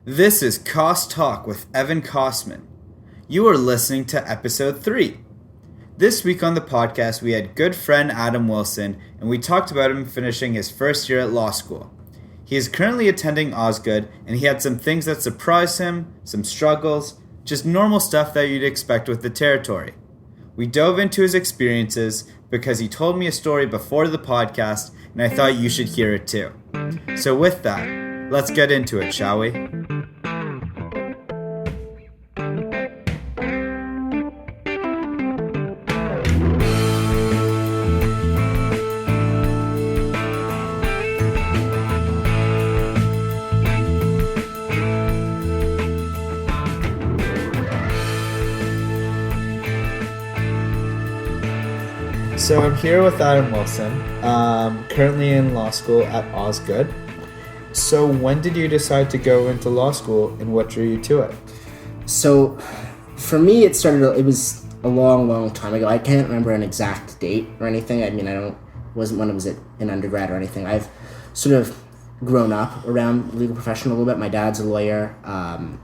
This is KossTalk with Evan Kossman. You are listening to episode 3. This week on the podcast, we had good friend Adam Wilson, and we talked about him finishing his first year at law school. He is currently attending Osgood, and he had some things that surprised him, some struggles, just normal stuff that you'd expect with the territory. We dove into his experiences because he told me a story before the podcast, and I thought you should hear it too. So with that, let's get into it, shall we? So I'm here with Adam Wilson, currently in law school at Osgood. So when did you decide to go into law school, and what drew you to it? So for me, it was a long time ago. I can't remember an exact date or anything. I mean, wasn't when I was in undergrad or anything. I've sort of grown up around the legal profession a little bit. My dad's a lawyer, and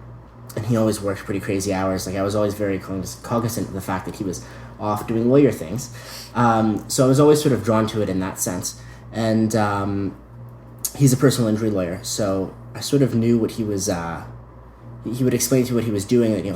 he always worked pretty crazy hours. Like, I was always very cognizant of the fact that he was off doing lawyer things. So I was always sort of drawn to it in that sense. And he's a personal injury lawyer, so I sort of knew what he was. He would explain to you what he was doing. That he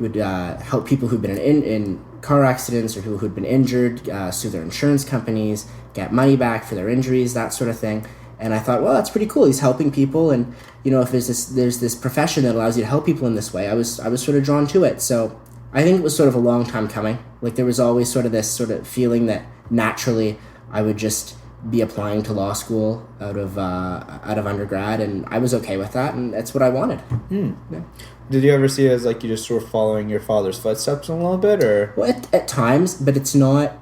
would help people who'd been in car accidents or who'd been injured, sue their insurance companies, get money back for their injuries, that sort of thing. And I thought, well, that's pretty cool. He's helping people, and if there's this profession that allows you to help people in this way, I was sort of drawn to it. So I think it was sort of a long time coming. Like, there was always sort of this sort of feeling that naturally I would just be applying to law school out of undergrad, and I was okay with that, and that's what I wanted. Yeah. Did you ever see it as like you just were following your father's footsteps a little bit, or? Well, at times, but it's not.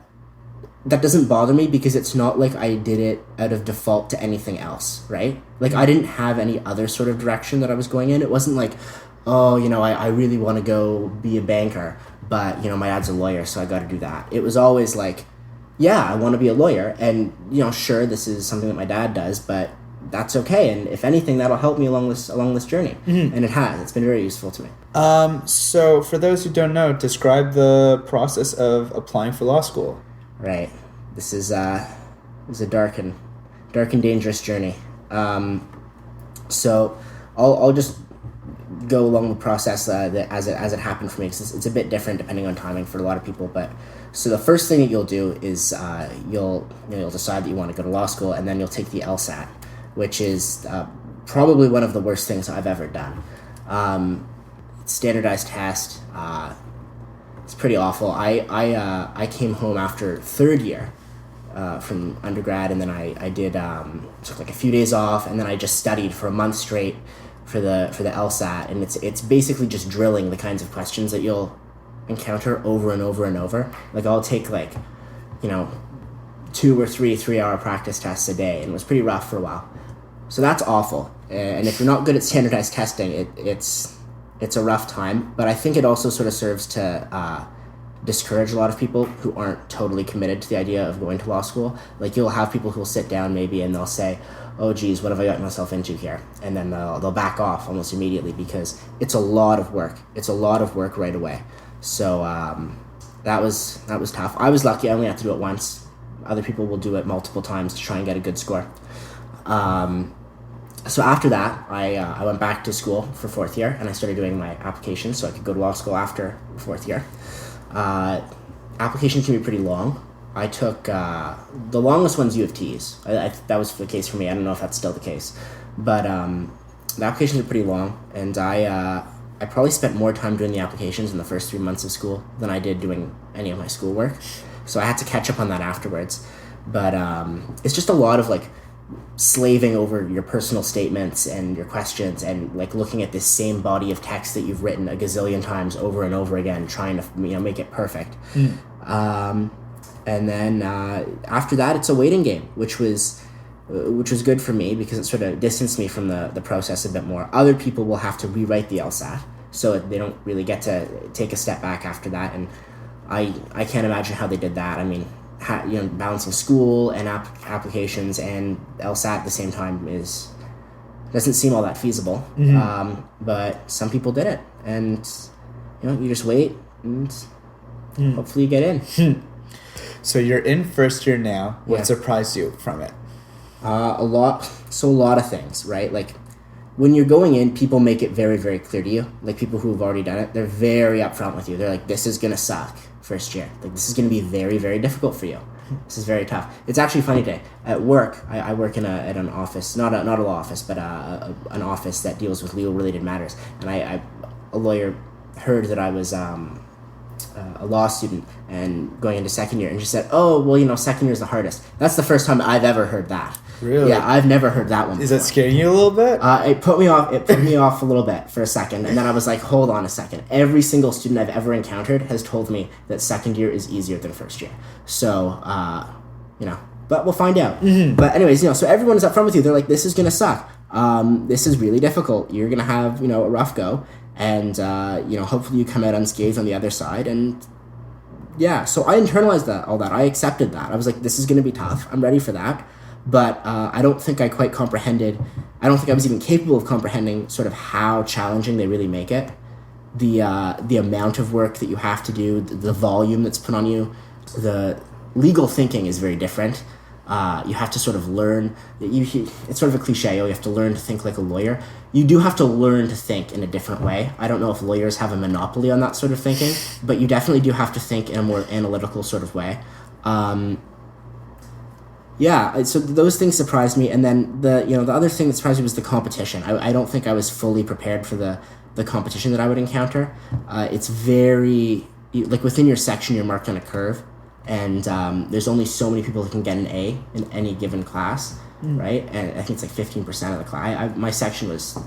That doesn't bother me because it's not like I did it out of default to anything else, right? Like, I didn't have any other sort of direction that I was going in. It wasn't like, oh, I really want to go be a banker, but, my dad's a lawyer, so I got to do that. It was always like, yeah, I want to be a lawyer, and, sure, this is something that my dad does, but that's okay, and if anything, that'll help me along this journey, and it has. It's been very useful to me. So for those who don't know, describe the process of applying for law school. Right. This is a dark and dangerous journey. So I'll just go along the process as it happened for me, because it's a bit different depending on timing for a lot of people. But so the first thing that you'll do is you'll decide that you want to go to law school, and then you'll take the LSAT, which is probably one of the worst things I've ever done. Standardized test. It's pretty awful. I came home after third year from undergrad, and then I did took like a few days off, and then I just studied for a month straight for the LSAT, and it's basically just drilling the kinds of questions that you'll encounter over and over and over. Like, I'll take 2 or 3 hour practice tests a day, and it was pretty rough for a while. So that's awful. And if you're not good at standardized testing, it's a rough time, but I think it also sort of serves to discourage a lot of people who aren't totally committed to the idea of going to law school. Like, you'll have people who'll sit down maybe and they'll say, oh geez, what have I gotten myself into here? And then they'll back off almost immediately, because it's a lot of work. It's a lot of work right away. So that was tough. I was lucky. I only had to do it once. Other people will do it multiple times to try and get a good score. So after that, I went back to school for fourth year, and I started doing my applications so I could go to law school after fourth year. Applications can be pretty long. I took the longest one's U of T's. That was the case for me. I don't know if that's still the case, but the applications are pretty long, and I probably spent more time doing the applications in the first 3 months of school than I did doing any of my schoolwork. So I had to catch up on that afterwards. But it's just a lot of slaving over your personal statements and your questions, and looking at this same body of text that you've written a gazillion times over and over again, trying to make it perfect. And then after that, it's a waiting game, which was good for me because it sort of distanced me from the process a bit more. Other people will have to rewrite the LSAT, so they don't really get to take a step back after that, and I can't imagine how they did that. I mean, balancing school and applications and LSAT at the same time is doesn't seem all that feasible. But some people did it, and you just wait and hopefully you get in. So you're in first year now. What surprised you from it? A lot of things, right? Like when you're going in, people make it very, very clear to you. Like people who have already done it, they're very upfront with you. They're like, this is going to suck first year. Like this is going to be very, very difficult for you. This is very tough. It's actually funny today. At work, I work at an office, not a law office, but an office that deals with legal related matters. And a lawyer heard that I was a law student and going into second year, and she said, "Oh, well, second year is the hardest." That's the first time I've ever heard that. Really? Yeah, I've never heard that one. Is that scaring you a little bit? It put me off. It put me off a little bit for a second, and then I was like, "Hold on a second." Every single student I've ever encountered has told me that second year is easier than first year. So, but we'll find out. But anyways, so everyone is upfront with you. They're like, "This is gonna suck. This is really difficult. You're gonna have a rough go, and hopefully you come out unscathed on the other side." And yeah, so I internalized all that. I accepted that. I was like, "This is gonna be tough. I'm ready for that." But I don't think I quite comprehended. I don't think I was even capable of comprehending sort of how challenging they really make it. The amount of work that you have to do, the volume that's put on you, the legal thinking is very different. You have to sort of learn. It's sort of a cliche. You have to learn to think like a lawyer. You do have to learn to think in a different way. I don't know if lawyers have a monopoly on that sort of thinking, but you definitely do have to think in a more analytical sort of way. So those things surprised me, and then the other thing that surprised me was the competition. I don't think I was fully prepared for the competition that I would encounter. It's very like within your section you're marked on a curve, and there's only so many people that can get an A in any given class, right? And I think it's like 15% of the class. My section was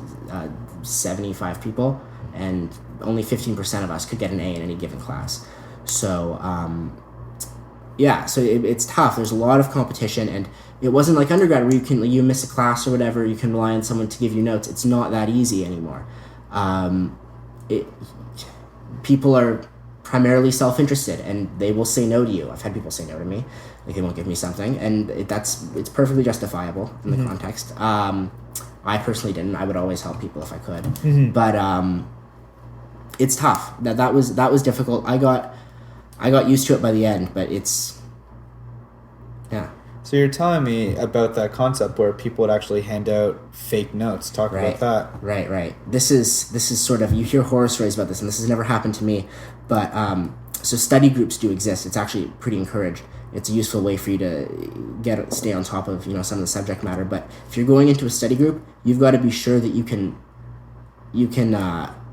75 people, and only 15% of us could get an A in any given class. So so it's tough. There's a lot of competition, and it wasn't like undergrad where you miss a class or whatever, you can rely on someone to give you notes. It's not that easy anymore. People are primarily self-interested, and they will say no to you. I've had people say no to me, like they won't give me something, and it's perfectly justifiable in the context. I personally didn't. I would always help people if I could, but it's tough. That was difficult. I got used to it by the end, but So you're telling me about that concept where people would actually hand out fake notes. Talk about that. Right. This is sort of, you hear horror stories about this, and this has never happened to me, but so study groups do exist. It's actually pretty encouraged. It's a useful way for you to stay on top of some of the subject matter. But if you're going into a study group, you've got to be sure that you can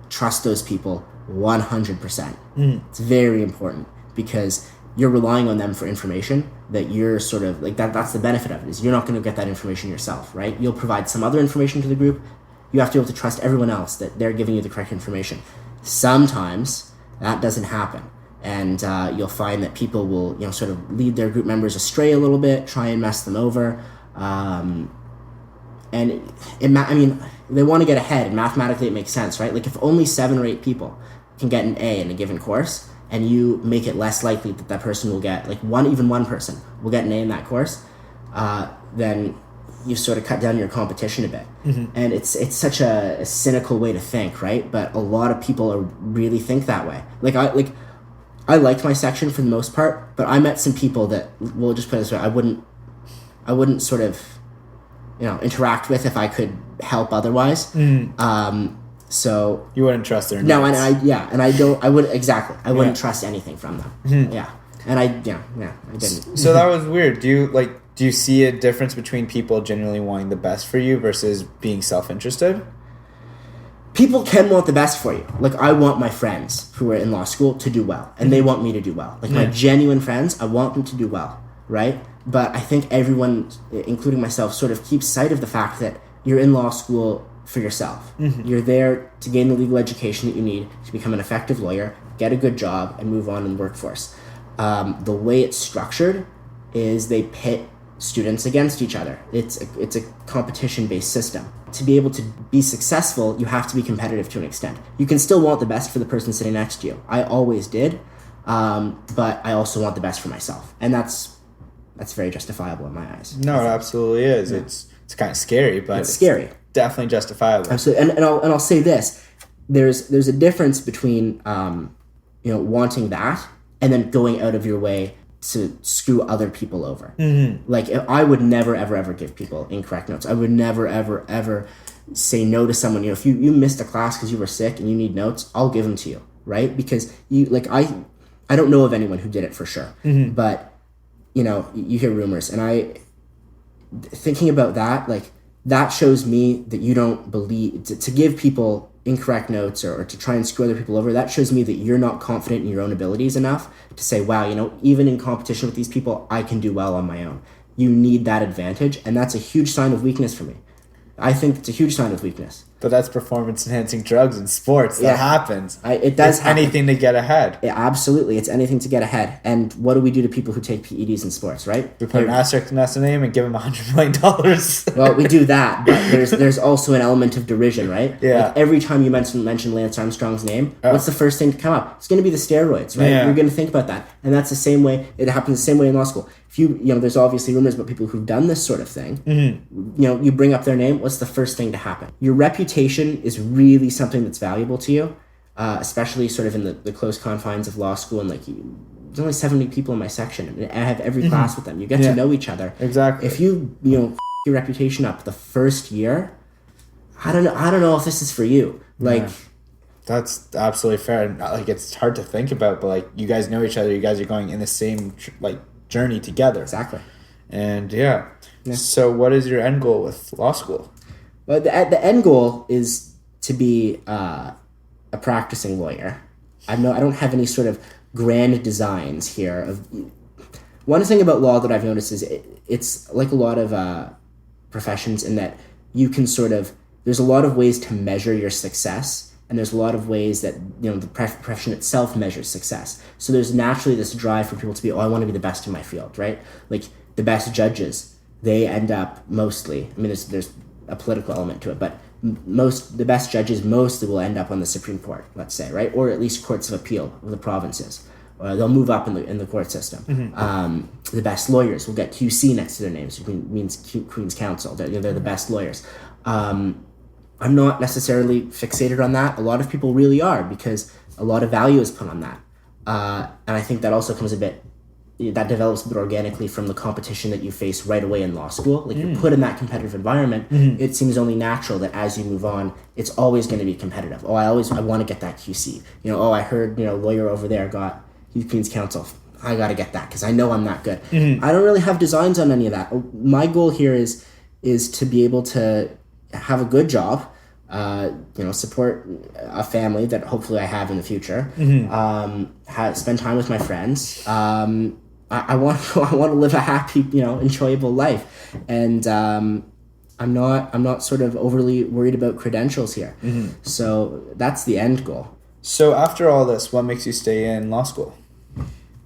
trust those people 100%. It's very important, because you're relying on them for information that you're sort of like that's the benefit of it, is you're not going to get that information yourself, right? You'll provide some other information to the group. You have to be able to trust everyone else that they're giving you the correct information. Sometimes that doesn't happen, and you'll find that people will sort of lead their group members astray a little bit, try and mess them over, and they want to get ahead, and mathematically it makes sense, right? Like if only 7 or 8 people can get an A in a given course, and you make it less likely that person will get, like one person will get an A in that course, then you sort of cut down your competition a bit. And it's such a cynical way to think, right? But a lot of people really think that way. I liked my section for the most part, but I met some people that, we'll just put it this way, I wouldn't sort of interact with if I could help otherwise. So you wouldn't trust their no, notes. I wouldn't trust anything from them. And I didn't. So that was weird. Do you see a difference between people genuinely wanting the best for you versus being self-interested? People can want the best for you. Like, I want my friends who are in law school to do well, and they want me to do well. Like, my genuine friends, I want them to do well, right? But I think everyone, including myself, sort of keeps sight of the fact that you're in law school for yourself. You're there to gain the legal education that you need to become an effective lawyer, get a good job, and move on in the workforce. The way it's structured is they pit students against each other. It's a competition-based system. To be able to be successful, you have to be competitive to an extent. You can still want the best for the person sitting next to you. I always did, but I also want the best for myself, and that's very justifiable in my eyes. No, it absolutely is. Yeah. It's kind of scary, but it's scary. definitely justifiable. Absolutely. And I'll say this. There's a difference between wanting that and then going out of your way to screw other people over. Like, I would never ever give people incorrect notes. I would never ever say no to someone. If you missed a class because you were sick and you need notes, I'll give them to you, right? Because I don't know of anyone who did it for sure, but you hear rumors, and thinking about that, like, that shows me that you don't believe to give people incorrect notes or to try and screw other people over. That shows me that you're not confident in your own abilities enough to say, wow, even in competition with these people, I can do well on my own. You need that advantage, and that's a huge sign of weakness for me. I think it's a huge sign of weakness. But that's performance-enhancing drugs in sports. That happens. It does happen. Anything to get ahead. Yeah, absolutely. It's anything to get ahead. And what do we do to people who take PEDs in sports, right? We put an asterisk next to the name and give them $100 million. Well, we do that, but there's also an element of derision, right? Yeah. Like, every time you mention Lance Armstrong's name, what's the first thing to come up? It's going to be the steroids, right? Yeah. You're going to think about that. And that's the same way. It happens the same way in law school. If there's obviously rumors about people who've done this sort of thing. You bring up their name, what's the first thing to happen? Your reputation is really something that's valuable to you, especially sort of in the close confines of law school. And there's only 70 people in my section, and I have every class with them. You get to know each other. Exactly. If you your reputation up the first year, I don't know if this is for you. That's absolutely fair. Like, it's hard to think about, but you guys know each other. You guys are going in the same journey together. Exactly. And yeah. So what is your end goal with law school? Well, the end goal is to be a practicing lawyer. I don't have any sort of grand designs here. One thing about law that I've noticed is it's like a lot of professions in that you can there's a lot of ways to measure your success, and there's a lot of ways that the profession itself measures success. So there's naturally this drive for people to be, I want to be the best in my field, right? Like, the best judges, they end up mostly, there's a political element to it, but the best judges mostly will end up on the Supreme Court, let's say, right? Or at least courts of appeal of the provinces. They'll move up in the court system. The best lawyers will get QC next to their names, which means Queen's Counsel. They're the best lawyers. I'm not necessarily fixated on that. A lot of people really are, because a lot of value is put on that. And I think that also comes that develops a bit organically from the competition that you face right away in law school. Like, you're put in that competitive environment. It seems only natural that as you move on, it's always going to be competitive. I want to get that QC. I heard, lawyer over there got Queen's Counsel. I got to get that because I know I'm that good. I don't really have designs on any of that. My goal here is to be able to have a good job, support a family that hopefully I have in the future, spend time with my friends. I want to live a happy, enjoyable life. And I'm not sort of overly worried about credentials here. So that's the end goal. So after all this, what makes you stay in law school?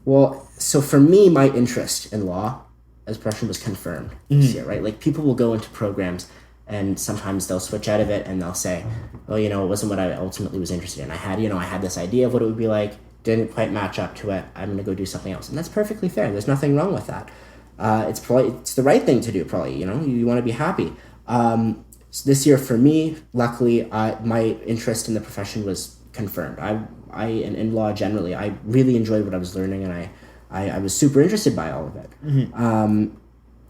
Well, so for me, my interest in law as a profession was confirmed this year, right? Like, people will go into programs and sometimes they'll switch out of it and they'll say, well, it wasn't what I ultimately was interested in. I had this idea of what it would be like, didn't quite match up to it. I'm going to go do something else. And that's perfectly fair. There's nothing wrong with that. It's the right thing to do, probably, you want to be happy. So this year for me, luckily, my interest in the profession was confirmed. In law generally, I really enjoyed what I was learning, and I was super interested by all of it.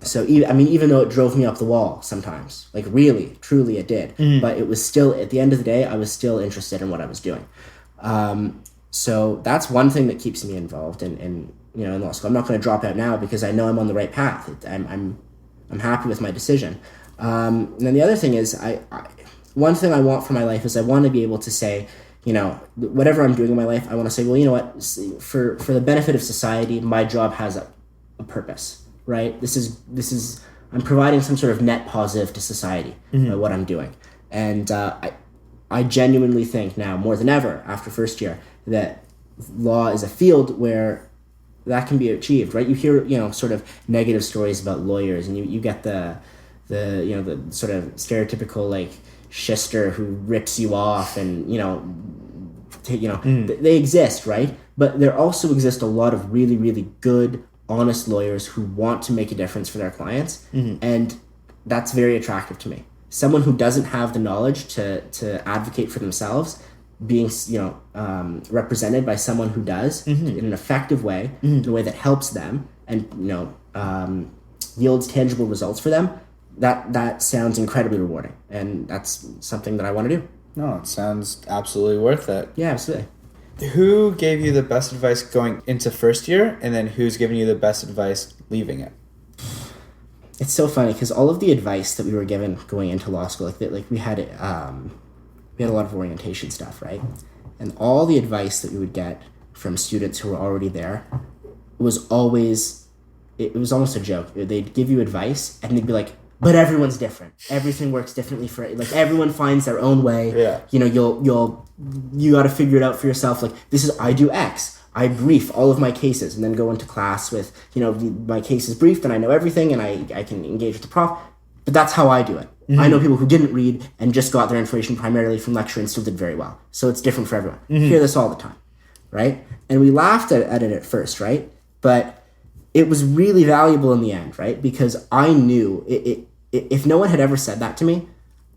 So even though it drove me up the wall sometimes, like, really, truly it did, but it was still, at the end of the day, I was still interested in what I was doing. So that's one thing that keeps me involved in law school. I'm not going to drop out now because I know I'm on the right path. I'm happy with my decision. And then the other thing is, one thing I want for my life is I want to be able to say, whatever I'm doing in my life, I want to say, well, you know what, for the benefit of society, my job has a purpose. Right? This is I'm providing some sort of net positive to society by what I'm doing. And I genuinely think now, more than ever, after first year, that law is a field where that can be achieved, right? You hear, sort of negative stories about lawyers, and you get the sort of stereotypical, like, shister who rips you off and, they exist, right? But there also exist a lot of really, really good, honest lawyers who want to make a difference for their clients, and that's very attractive to me. someone who doesn't have the knowledge to advocate for themselves being, represented by someone who does in an effective way, in a way that helps them and, yields tangible results for them, that sounds incredibly rewarding. And that's something that I want to do. No, it sounds absolutely worth it. Yeah, absolutely. Who gave you the best advice going into first year, and then who's giving you the best advice leaving it? It's so funny because all of the advice that we were given going into law school, we had a lot of orientation stuff, right? And all the advice that we would get from students who were already there was always, it was almost a joke. They'd give you advice and they'd be like, but everyone's different. Everything works differently for, everyone finds their own way. Yeah. You got to figure it out for yourself. I do X. I brief all of my cases and then go into class with, my case is briefed and I know everything and I can engage with the prof. But that's how I do it. Mm-hmm. I know people who didn't read and just got their information primarily from lecture and still did very well. So it's different for everyone. Mm-hmm. You hear this all the time, right? And we laughed at it at first, right? But it was really valuable in the end, right? Because I knew if no one had ever said that to me,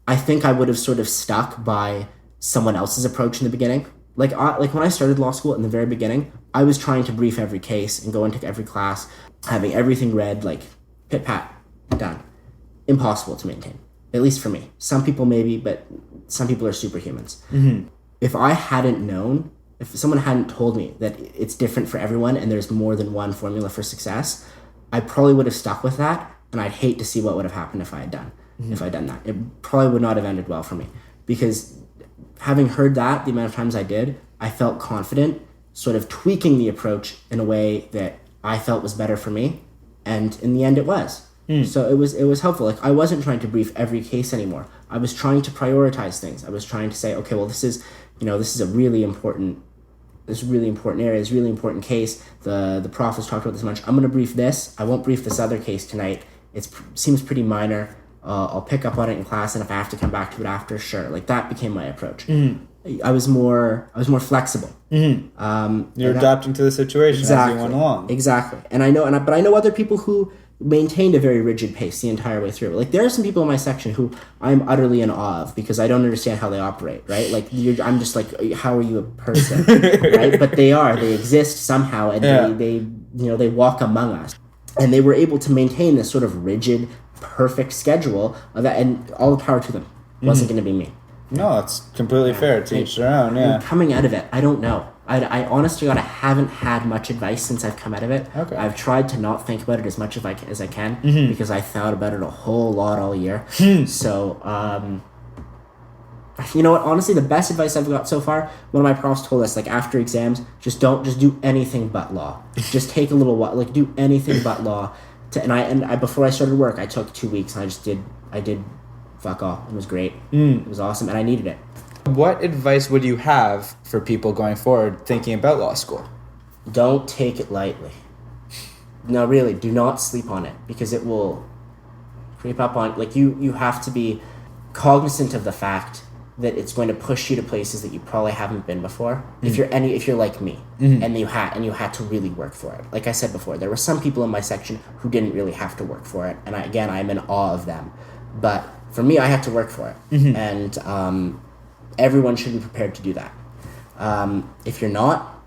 I think I would have sort of stuck by someone else's approach in the beginning. Like when I started law school in the very beginning, I was trying to brief every case and go into every class, having everything read, pit-pat, done. Impossible to maintain, at least for me. Some people maybe, but some people are superhumans. Mm-hmm. If I hadn't known, if someone hadn't told me that it's different for everyone and there's more than one formula for success, I probably would have stuck with that, and I'd hate to see what would have happened if I'd done that. It probably would not have ended well for me, because having heard that the amount of times I did, I felt confident sort of tweaking the approach in a way that I felt was better for me, and in the end it was. So it was helpful. I wasn't trying to brief every case anymore. I was trying to prioritize things. I was trying to say, okay, well, this is a really important area, this really important case. The prof has talked about this much. I'm going to brief this. I won't brief this other case tonight. It seems pretty minor. I'll pick up on it in class, and if I have to come back to it after, sure. That became my approach. Mm-hmm. I was more flexible. Mm-hmm. You're adapting to the situation as you went along. Exactly. And I know, but I know other people who maintained a very rigid pace the entire way through. There are some people in my section who I'm utterly in awe of because I don't understand how they operate, right? I'm just how are you a person, right? But they exist somehow, and they walk among us. And they were able to maintain this sort of rigid, perfect schedule of that, and all the power to them. It wasn't going to be me. No, it's completely fair. To each their own, yeah. Coming out of it, I don't know. I honestly, I haven't had much advice since I've come out of it. Okay. I've tried to not think about it as much as I can because I thought about it a whole lot all year. So, you know what? Honestly, the best advice I've got so far, one of my profs told us, after exams, just do anything but law. Just take a little while, do anything but law. And I before I started work, I took 2 weeks and I did fuck all. It was great. It was awesome, and I needed it. What advice would you have for people going forward thinking about law school? Don't take it lightly. No, really, do not sleep on it, because it will creep up on. You have to be cognizant of the fact that it's going to push you to places that you probably haven't been before. If you're like me, and you had to really work for it. Like I said before, there were some people in my section who didn't really have to work for it, and I'm in awe of them. But for me, I had to work for it, and everyone should be prepared to do that. If you're not,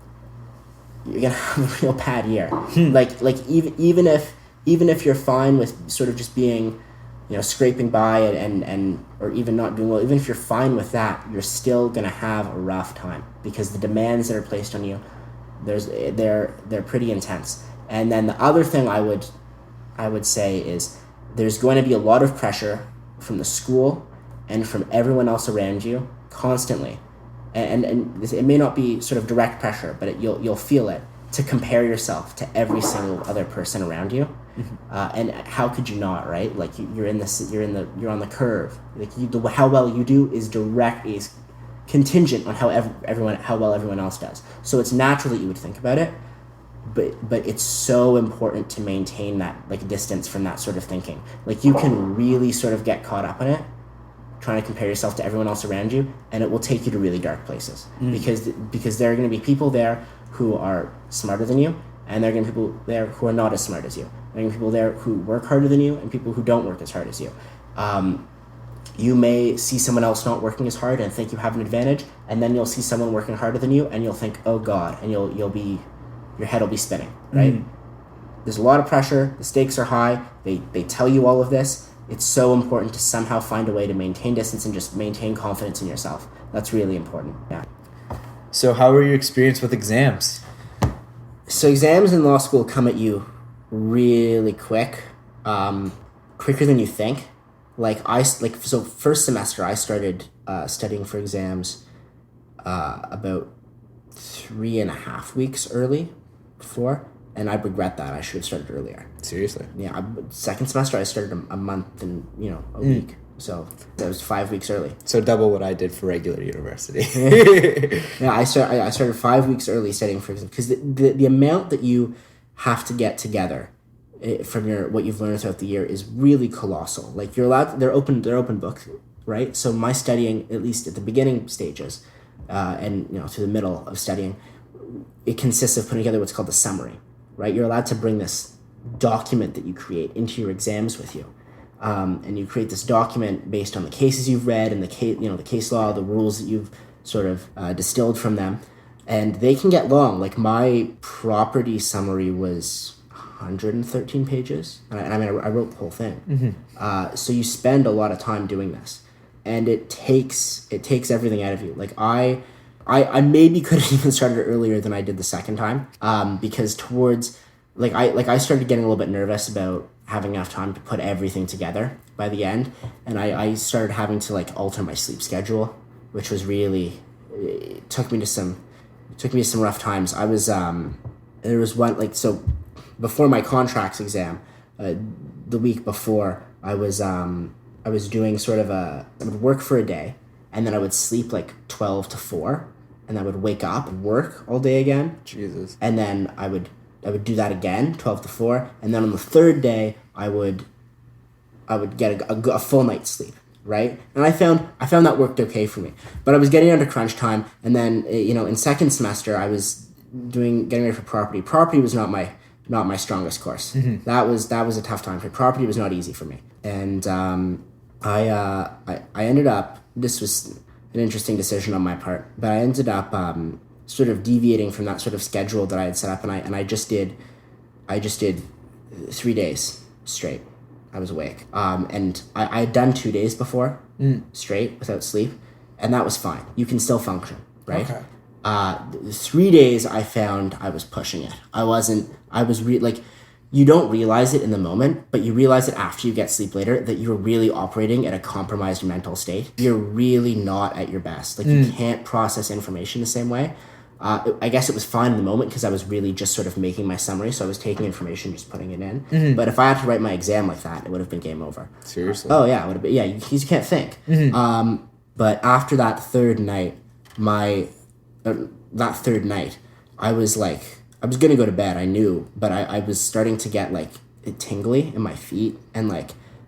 you're gonna have a real bad year. Even if you're fine with sort of just being, scraping by and or even not doing well, even if you're fine with that, you're still gonna have a rough time, because the demands that are placed on you, they're pretty intense. And then the other thing I would say is there's going to be a lot of pressure from the school and from everyone else around you constantly, and it may not be sort of direct pressure, but you'll feel it, to compare yourself to every single other person around you. And how could you not, right? You're on the curve. How well you do is contingent on how well everyone else does. So it's natural that you would think about it, but it's so important to maintain that distance from that sort of thinking. You can really sort of get caught up in it, trying to compare yourself to everyone else around you, and it will take you to really dark places. Because there are going to be people there who are smarter than you, and there are going to be people there who are not as smart as you. There are going to be people there who work harder than you, and people who don't work as hard as you. you may see someone else not working as hard and think you have an advantage, and then you'll see someone working harder than you, and you'll think, oh God, and your head will be spinning, right? Mm. There's a lot of pressure. The stakes are high. They tell you all of this. It's so important to somehow find a way to maintain distance and just maintain confidence in yourself. That's really important. Yeah. So how were your experience with exams? So exams in law school come at you really quick, quicker than you think. So first semester I started studying for exams about 3.5 weeks early before, and I regret that. I should have started earlier. Seriously? Yeah. Second semester I started a month and a week. So that was 5 weeks early. So double what I did for regular university. Yeah, I started 5 weeks early studying for exams because the amount that you have to get together from what you've learned throughout the year is really colossal. Like you're allowed, they're open book, right? So my studying, at least at the beginning stages, and through the middle of studying, it consists of putting together what's called the summary, right? You're allowed to bring this document that you create into your exams with you. And you create this document based on the cases you've read and the case law, the rules that you've sort of distilled from them, and they can get long. Like my property summary was 113 pages, and I wrote the whole thing. Mm-hmm. So you spend a lot of time doing this, and it takes everything out of you. Like I maybe could have even started earlier than I did the second time, because towards I started getting a little bit nervous about having enough time to put everything together by the end, and I started having to alter my sleep schedule, which was really, it took me to some rough times. I was there was one so before my contracts exam, the week before I was doing sort of I would work for a day, and then I would sleep 12 to 4, and I would wake up and work all day again. Jesus. And then I would do that again, 12 to 4, and then on the third day, I would get a full night's sleep, right? And I found that worked okay for me. But I was getting under crunch time, and then in second semester, I was getting ready for property. Property was not my strongest course. Mm-hmm. That was a tough time for property. Was not easy for me, and I ended up. This was an interesting decision on my part, but I ended up sort of deviating from that sort of schedule that I had set up, and I just did 3 days straight. I was awake, and I had done 2 days before straight without sleep, and that was fine. You can still function, right? Okay. 3 days I found I was pushing it. You don't realize it in the moment, but you realize it after you get sleep later that you're really operating at a compromised mental state. You're really not at your best. You can't process information the same way. I guess it was fine in the moment because I was really just sort of making my summary, so I was taking information, just putting it in. Mm-hmm. But if I had to write my exam like that, it would have been game over. Seriously? Oh yeah, it would have been. Yeah, you can't think. Mm-hmm. But after that third night, I was gonna go to bed. I knew, but I was starting to get tingly in my feet, and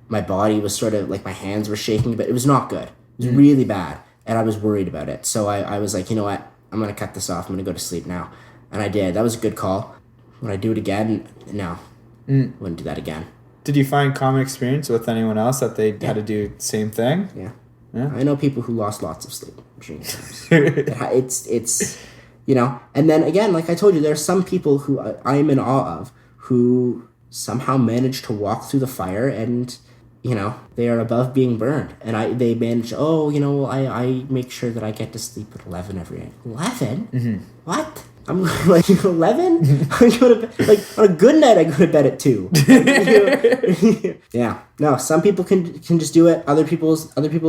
my body was sort of my hands were shaking, but it was not good. It was really bad, and I was worried about it. So I was like, you know what? I'm going to cut this off. I'm going to go to sleep now. And I did. That was a good call. Would I do it again? No. Wouldn't do that again. Did you find common experience with anyone else that they had to do the same thing? Yeah. I know people who lost lots of sleep during exams. It's and then again, like I told you, there are some people who I am in awe of who somehow manage to walk through the fire and they are above being burned, and they manage. I make sure that I get to sleep at 11 every night. 11? Mm-hmm. What? I'm 11. I go to bed, on a good night. I go to bed at 2. Yeah. No, some people can just do it. Other people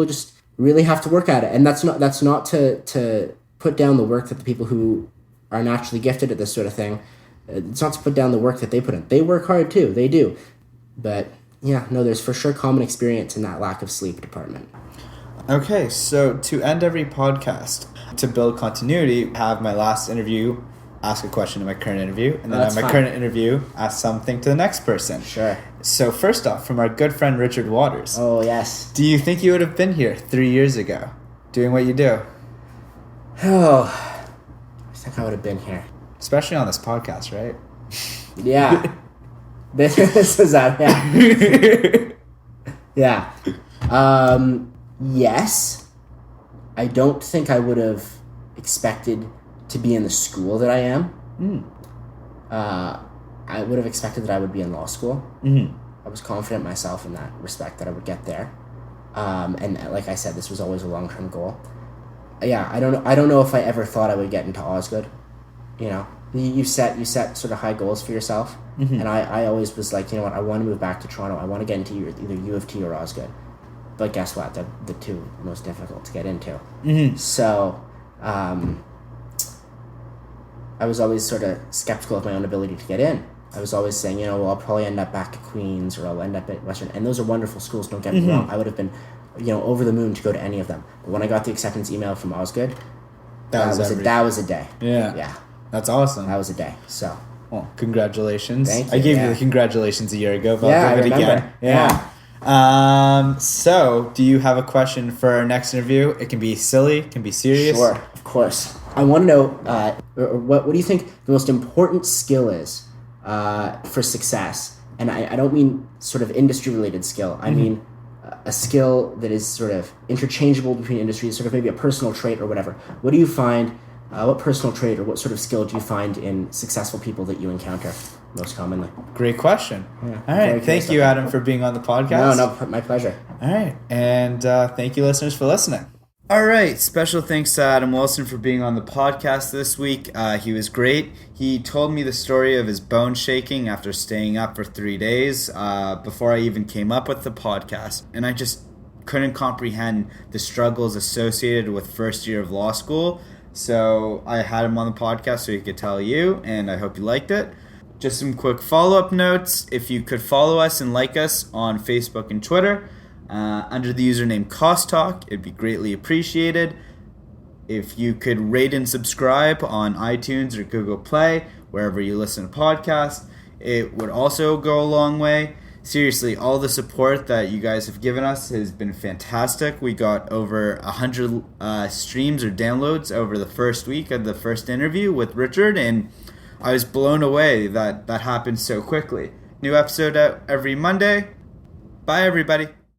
just really have to work at it, and that's not to put down the work that the people who are naturally gifted at this sort of thing. It's not to put down the work that they put in. They work hard too. They do, but. Yeah, no, there's for sure common experience in that lack of sleep department. Okay, so to end every podcast, to build continuity, have my last interview ask a question to my current interview, and then have my current interview ask something to the next person. Sure. So first off, from our good friend Richard Waters. Oh, yes. Do you think you would have been here 3 years ago, doing what you do? Oh, I think I would have been here. Especially on this podcast, right? Yeah. This is that, yeah. Yeah. Yes. I don't think I would have expected to be in the school that I am. I would have expected that I would be in law school. I was confident myself in that respect that I would get there. And like I said, this was always a long-term goal. Yeah, I don't know if I ever thought I would get into Osgood. You know, you set sort of high goals for yourself, and I always was like, you know what, I want to move back to Toronto. I want to get into either U of T or Osgood. But guess what? They're the two most difficult to get into. So, I was always sort of skeptical of my own ability to get in. I was always saying, you know, well, I'll probably end up back at Queen's or I'll end up at Western. And those are wonderful schools, don't get me wrong. I would have been, you know, over the moon to go to any of them. But when I got the acceptance email from Osgood, that was a day. Yeah. That's awesome. That was a day. So. Well, congratulations. Thank you. I gave you the congratulations a year ago, but Yeah, I'll give it I remember. again. Yeah. So, do you have a question for our next interview? It can be silly, it can be serious. Sure, of course. I want to know, what do you think the most important skill is for success? And I don't mean sort of industry-related skill. I mean a skill that is sort of interchangeable between industries, sort of maybe a personal trait or whatever. What do you find, what personal trait or what sort of skill do you find in successful people that you encounter most commonly? Great question. Yeah, all right. Thank you, Adam, for being on the podcast. No, my pleasure. All right. And thank you, listeners, for listening. All right. Special thanks to Adam Wilson for being on the podcast this week. He was great. He told me the story of his bone shaking after staying up for 3 days before I even came up with the podcast. And I just couldn't comprehend the struggles associated with first year of law school. So I had him on the podcast so he could tell you, and I hope you liked it. Just some quick follow-up notes. If you could follow us and like us on Facebook and Twitter under the username KossTalk, it'd be greatly appreciated. If you could rate and subscribe on iTunes or Google Play, wherever you listen to podcasts, it would also go a long way. Seriously, all the support that you guys have given us has been fantastic. We got over 100 streams or downloads over the first week of the first interview with Richard, and I was blown away that happened so quickly. New episode out every Monday. Bye, everybody.